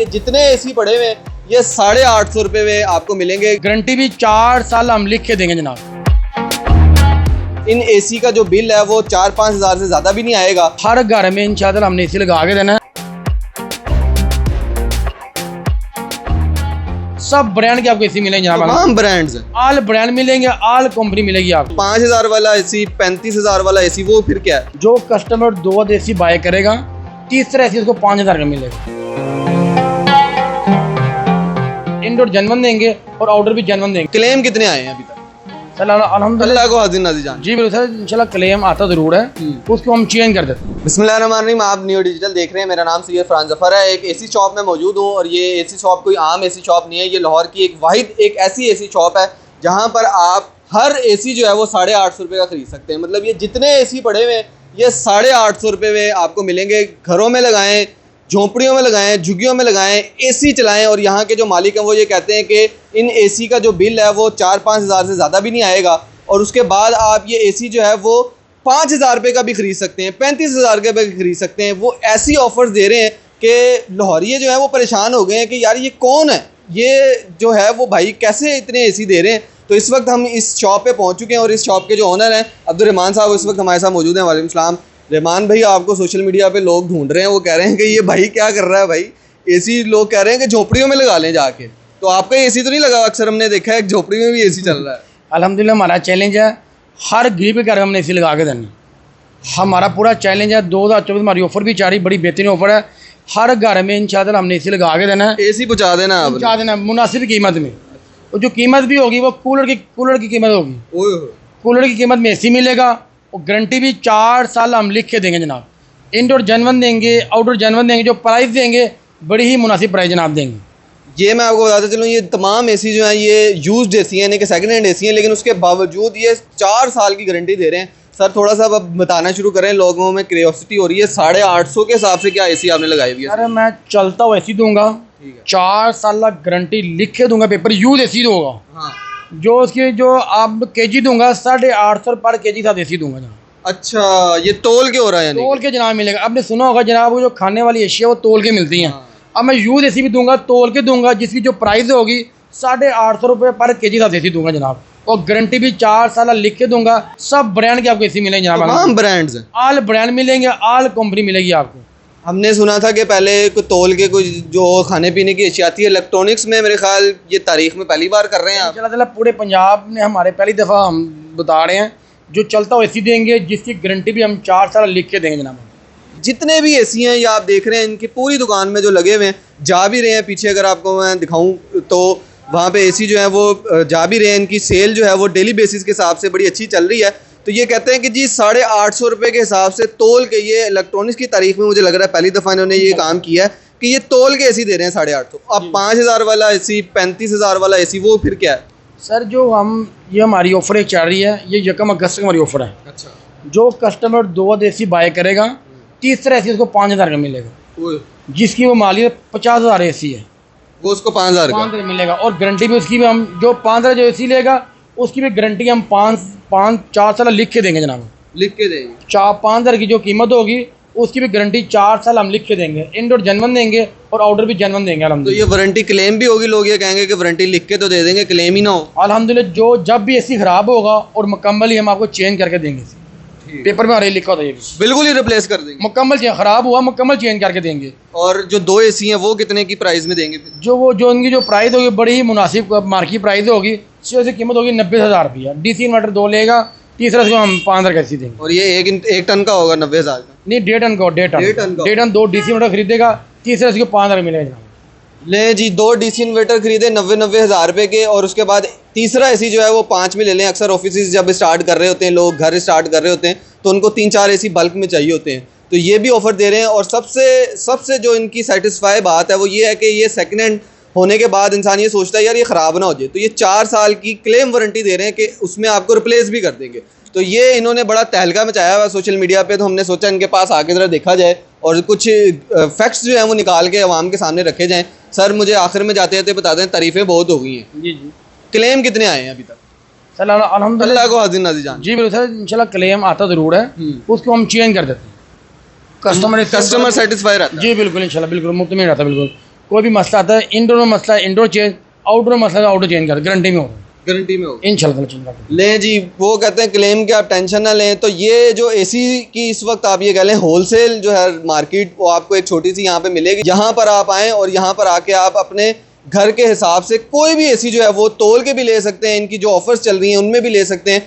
ये जितने एसी पड़े हुए हैं ये 850 रुपए में आपको मिलेंगे। गारंटी भी 4 साल हम लिख के देंगे जनाब। इन एसी का जो बिल है वो 4-5 हज़ार से ज्यादा भी नहीं आएगा। हर घर में इंशाअल्लाह हमने एसी लगा के देना है। सब ब्रांड के आपको एसी मिलेंगे जनाब। तमाम ब्रांड्स हैं, ऑल ब्रांड मिलेंगे, ऑल कंपनी मिलेगी आपको। 5,000 वाला एसी, 35,000 वाला एसी, वो फिर क्या है? जो कस्टमर 2 एसी बाय करेगा, तीसरा एसी उसको 5,000 का मिलेगा। इंडोर जनवन देंगे और आउटडोर भी जनवन देंगे। क्लेम कितने आए हैं अभी तक? अल्हम्दुलिल्लाह अल्लाह को हाज़िर नाज़िर जान। जी बिल्कुल सर, इंशाल्लाह क्लेम आता ज़रूर है, उसको हम चेंज कर देते हैं। बिस्मिल्लाहिर्रहमानिर्रहीम, आप न्यू डिजिटल देख रहे हैं। मेरा नाम सैयद फरहान ज़फ़र है। एक एसी शॉप में मौजूद हूँ और ये एसी शॉप कोई आम एसी शॉप नहीं है। ये लाहौर की एक ऐसी एसी शॉप है जहाँ पर आप हर एसी जो है वो 850 रुपये का खरीद सकते हैं। मतलब ये जितने एसी पड़े हुए हैं ये 850 रुपये में आपको मिलेंगे। घरों में लगाएं, झोंपड़ियों में लगाएं, झुग्गियों में लगाएं, एसी चलाएं। और यहाँ के जो मालिक हैं वो ये कहते हैं कि इन एसी का जो बिल है वो 4-5 हज़ार से ज़्यादा भी नहीं आएगा। और उसके बाद आप ये एसी जो है वो 5,000 रुपये का भी खरीद सकते हैं, 35,000 के भी खरीद सकते हैं। वो ऐसी ऑफर्स दे रहे हैं कि लाहौरिये जो है वो परेशान हो गए हैं कि यार ये कौन है, ये जो है वो भाई कैसे इतने एसी दे रहे हैं। तो इस वक्त हम इस शॉप पे पहुंच चुके हैं और इस शॉप के जो ओनर हैं अब्दुर्रहमान साहब इस वक्त हमारे साथ मौजूद हैं। वालेकुम सलाम। रहमान भाई, आपको सोशल मीडिया पे लोग ढूंढ रहे हैं, वो कह रहे हैं कि ये भाई क्या कर रहा है भाई, एसी लोग कह रहे हैं कि झोपड़ियों में लगा लें जाके। तो आपका एसी तो नहीं लगा? अक्सर हमने देखा है एक झोपड़ी में भी एसी चल रहा है। अल्हम्दुलिल्लाह हमारा चैलेंज है हर गरीब के घर हमने एसी लगा के देनी। हमारा पूरा चैलेंज है। 2024 हमारी ऑफर भी चाह बड़ी बेहतरीन ऑफर है। हर घर में इंशाअल्लाह हमने एसी लगा के देना है। एसी पहुंचा देना आप, पहुंचा देना मुनासिब कीमत में। और जो कीमत भी होगी वो कूलर की कीमत होगी। कूलर की कीमत में एसी मिलेगा और गारंटी भी 4 साल हम लिख के देंगे जनाब। इंडोर जनवन देंगे, आउटडोर जनवन देंगे। जो प्राइस देंगे बड़ी ही मुनासिब प्राइस जनाब देंगे। ये मैं आपको बताता चलूँ, ये तमाम एसी जो हैं ये यूज्ड एसी हैं, यानी कि सेकंड हैंड एसी हैं, लेकिन उसके बावजूद ये 4 साल की गारंटी दे रहे हैं। सर थोड़ा सा अब बताना शुरू करें, लोगों में क्यूरियोसिटी हो रही है। 850 के हिसाब से क्या एसी आपने लगाई हुई है? अरे मैं चलता हुआ एसी दूंगा, 4 साल गारंटी लिख के दूंगा, पेपर यूज एसी होगा। हाँ। जो उसकी जो आप केजी दूंगा 850 पर केजी साथ एसी दूंगा जनाब। अच्छा, ये तोल के हो रहा है? यानी तोल के जनाब मिलेगा। आपने सुना होगा जनाब वो जो खाने वाली एशिया वो तोल के मिलती हैं। अब मैं यूज एसी भी दूंगा, तोल के दूंगा, जिसकी जो प्राइस होगी 850 रुपये पर केजी साथ एसी दूंगा जनाब। और गारंटी भी 4 साल लिख के दूंगा। सब ब्रांड के आपको एसी मिलेंगे जनाब। तमाम ब्रांड्स हैं, ऑल ब्रांड मिलेंगे, ऑल कंपनी मिलेगी आपको। हमने सुना था कि पहले कुछ तोल के कुछ जो खाने पीने की एशिया आती है इलेक्ट्रॉनिक्स में, मेरे ख्याल ये तारीख में पहली बार कर रहे हैं आप। इंशाअल्लाह पूरे पंजाब में हमारे पहली दफ़ा हम बता रहे हैं जो चलता हुआ एसी देंगे, जिसकी गारंटी भी हम 4 साल लिख के देंगे जनाब। जितने भी एसी हैं ये आप देख रहे हैं, इनकी पूरी दुकान में जो लगे हुए हैं, जा भी रहे हैं। पीछे अगर आपको मैं दिखाऊं तो वहाँ पे एसी जो है वो जा भी रहे हैं। इनकी सेल जो है वो डेली बेसिस के हिसाब से बड़ी अच्छी चल रही है। तो ये कहते हैं कि जी 850 रुपये के हिसाब से तोल के, ये इलेक्ट्रॉनिक्स की तारीख में मुझे लग रहा है पहली दफ़ा इन्होंने ये काम किया है कि ये तोल के एसी दे रहे हैं 850। अब 5,000 वाला एसी, 35,000 वाला एसी, वो फिर क्या है? सर जो ये हमारी ऑफर चल रही है, ये 1 अगस्त की हमारी ऑफर है। अच्छा। जो कस्टमर 2 एसी बाय करेगा, तीसरा एसी उसको 5,000 का मिलेगा। जिसकी वो मालियत 50,000 एसी है वो उसको 5,000 का मिलेगा। और गारंटी भी उसकी भी हम जो 5,000 जो एसी लेगा उसकी भी गारंटी हम 4 साल लिख के देंगे जनाब। लिख के देंगे 5,000 की जो कीमत होगी उसकी भी गारंटी 4 साल हम लिख के देंगे। इंडोर जनवन देंगे और आउटडोर भी जनवन देंगे। तो ये वारंटी क्लेम भी होगी? लोग ये कहेंगे कि वारंटी लिख के तो दे देंगे, क्लेम ही ना हो। अल्हम्दुलिल्लाह जो जब भी एसी खराब होगा और मुकम्मल ही हम आपको चेंज करके देंगे। पेपर में हमारे लिखा होता है ये बिल्कुल ही रिप्लेस कर देंगे। मुकम्मल चेंज, खराब हुआ मुकम्मल चेंज करके देंगे। और जो 2 एसी हैं वो कितने की प्राइस में देंगे? जो उनकी जो प्राइस होगी बड़ी ही मुनासिब मार्केट प्राइस होगी। से कीमत होगी 90,000 रुपया। DC इन्वर्टर 2 लेगा, तीसरा को हम 5,000 कैसी देंगे। और ये एक टन का होगा 90,000 का? नहीं, 1.5 टन का। 1.5 टन 2 DC इन्वर्टर खरीदेगा, तीसरा को 5,000 मिलेगा। ले जी, 2 DC इन्वर्टर खरीदे 90,000 रुपये के, और उसके बाद तीसरा एसी जो है वो 5 में ले लें। अक्सर ऑफिस जब स्टार्ट कर रहे होते हैं, लोग घर स्टार्ट कर रहे होते हैं, तो उनको 3-4 एसी बल्क में चाहिए होते हैं। तो ये भी ऑफर दे रहे हैं। और सबसे जो इनकी सेटिस्फाई बात है वो ये है कि ये सेकंड हैंड होने के बाद इंसान ये सोचता है यार ये ख़राब ना हो जाए, तो ये 4 साल की क्लेम वारंटी दे रहे हैं कि उसमें आपको रिप्लेस भी कर देंगे। तो ये इन्होंने बड़ा तहलका मचाया हुआ सोशल मीडिया पे। तो हमने सोचा इनके पास आके ज़रा देखा जाए और कुछ फैक्ट्स जो हैं वो निकाल के आवाम के सामने रखे जाएँ। सर मुझे आखिर में जाते जाते बता दें, तारीफ़ें बहुत हो गई हैं। जी। क्लेम कितने आए हैं अभी तक? सर अल्हम्दुलिल्लाह अल्लाह को हाज़िर नाज़िर जान। जी बिल्कुल सर, इंशाल्लाह क्लेम आता ज़रूर है, उसको हम चेंज कर देते हैं। कस्टमर सेटिस्फाई रहता है। जी बिल्कुल, इंशाल्लाह बिल्कुल मुतमईन रहता है। बिल्कुल कोई भी मसला आता है, इंडोर में मसला है इंडोर चेंज, आउटडोर में मसला है आउटडोर चेंज कर, गारंटी में होगा, गारंटी में होगा इंशाल्लाह चेंज कर। लें जी। वो कहते हैं क्लेम के आप टेंशन ना लें। तो ये जो एसी की इस वक्त आप ये कह लें होलसेल जो है मार्केट, वो आपको एक छोटी सी यहाँ पे मिलेगी। यहाँ पर आप आएँ और यहाँ पर आके आप अपने घर के हिसाब से कोई भी एसी जो है वो तोल के भी ले सकते हैं, इनकी जो ऑफर्स चल रही हैं उनमें भी ले सकते हैं।